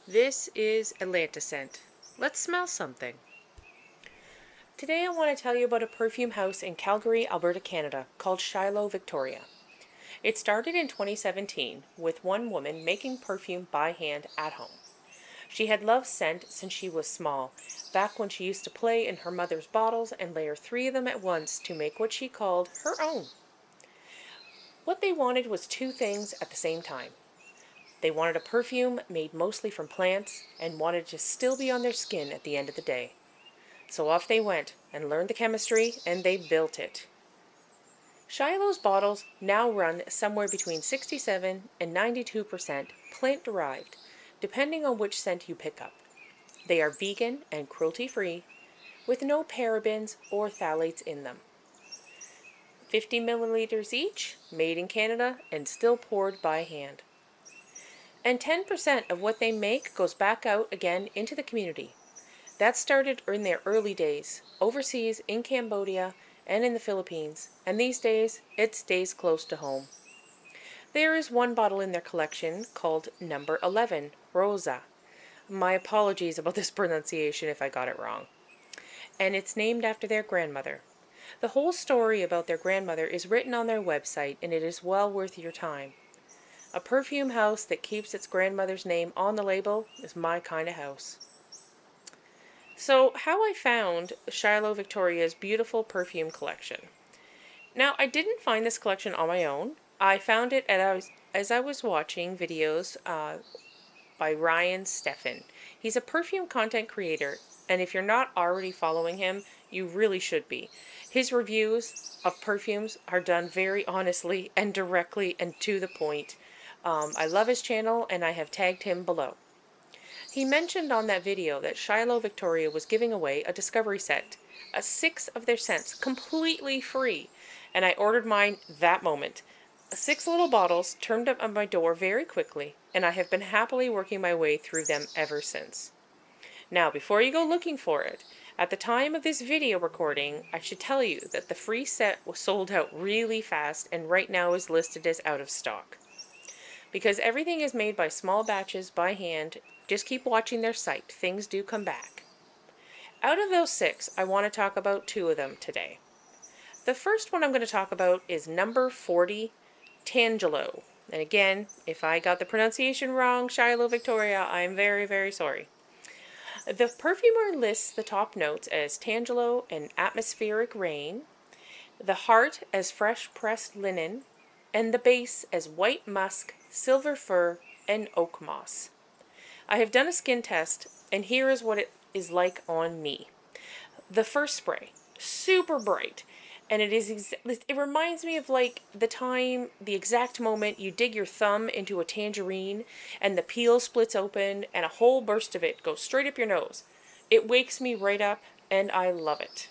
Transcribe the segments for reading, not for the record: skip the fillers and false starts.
This is AtlantiScent. Let's smell something. Today I want to tell you about a perfume house in Calgary, Alberta, Canada called Shylo Victoria. It started in 2017 with one woman making perfume by hand at home. She had loved scent since she was small, back when she used to play in her mother's bottles and layer 3 of them at once to make what she called her own. What they wanted was two things at the same time. They wanted a perfume made mostly from plants and wanted to still be on their skin at the end of the day. So off they went and learned the chemistry, and they built it. Shylo's bottles now run somewhere between 67 and 92% plant-derived, depending on which scent you pick up. They are vegan and cruelty-free, with no parabens or phthalates in them. 50 milliliters each, made in Canada and still poured by hand. And 10% of what they make goes back out again into the community. That started in their early days, overseas in Cambodia and in the Philippines, and these days it stays close to home. There is one bottle in their collection called number 11, Rosa. My apologies about this pronunciation if I got it wrong. And it's named after their grandmother. The whole story about their grandmother is written on their website, and it is well worth your time. A perfume house that keeps its grandmother's name on the label is my kind of house. So, how I found Shylo Victoria's beautiful perfume collection. Now, I didn't find this collection on my own. I found it as I was watching videos by Ryan Stefan. He's a perfume content creator, and if you're not already following him, you really should be. His reviews of perfumes are done very honestly and directly and to the point. I love his channel, and I have tagged him below. He mentioned on that video that Shylo Victoria was giving away a discovery set, 6 of their scents, completely free, and I ordered mine that moment. 6 little bottles turned up on my door very quickly, and I have been happily working my way through them ever since. Now, before you go looking for it, at the time of this video recording, I should tell you that the free set was sold out really fast and right now is listed as out of stock. Because everything is made by small batches by hand, just keep watching their site. Things do come back. Out of those 6, I want to talk about 2 of them today. The first one I'm going to talk about is number 40, Tangelo. And again, if I got the pronunciation wrong, Shylo Victoria, I'm very, very sorry. The perfumer lists the top notes as Tangelo and atmospheric rain, the heart as fresh pressed linen, and the base as white musk, silver fir, and oak moss. I have done a skin test, and here is what it is like on me. The first spray, super bright, and it reminds me of like the exact moment you dig your thumb into a tangerine, and the peel splits open, and a whole burst of it goes straight up your nose. It wakes me right up, and I love it.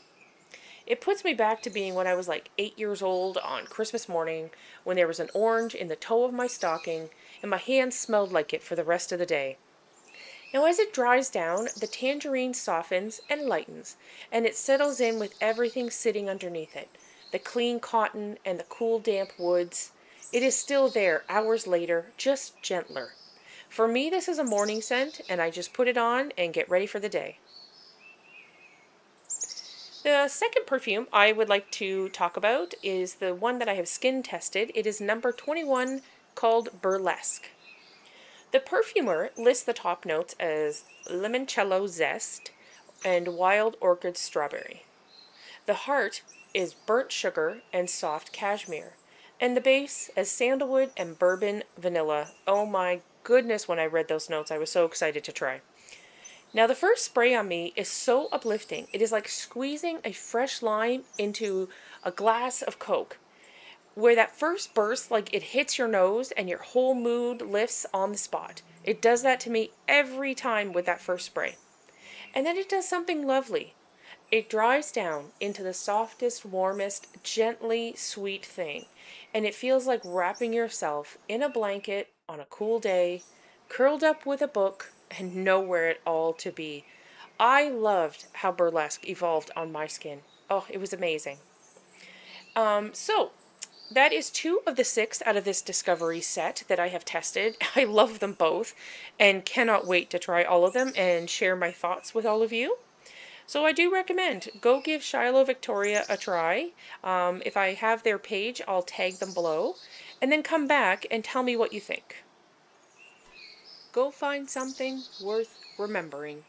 It puts me back to being when I was like 8 years old on Christmas morning, when there was an orange in the toe of my stocking, and my hands smelled like it for the rest of the day. Now as it dries down, the tangerine softens and lightens, and it settles in with everything sitting underneath it. The clean cotton and the cool damp woods. It is still there hours later, just gentler. For me, this is a morning scent, and I just put it on and get ready for the day. The second perfume I would like to talk about is the one that I have skin tested. It is number 21, called Burlesque. The perfumer lists the top notes as limoncello zest and wild orchid strawberry. The heart is burnt sugar and soft cashmere, and the base as sandalwood and bourbon vanilla. Oh my goodness, when I read those notes, I was so excited to try. Now, the first spray on me is so uplifting. It is like squeezing a fresh lime into a glass of Coke, where that first burst, like it hits your nose and your whole mood lifts on the spot. It does that to me every time with that first spray. And then it does something lovely. It dries down into the softest, warmest, gently sweet thing. And it feels like wrapping yourself in a blanket on a cool day, curled up with a book, and nowhere at all to be. I loved how Burlesque evolved on my skin. Oh, it was amazing. So, that is 2 of the 6 out of this discovery set that I have tested. I love them both and cannot wait to try all of them and share my thoughts with all of you. So I do recommend, go give Shylo Victoria a try. If I have their page, I'll tag them below. And then come back and tell me what you think. Go find something worth remembering.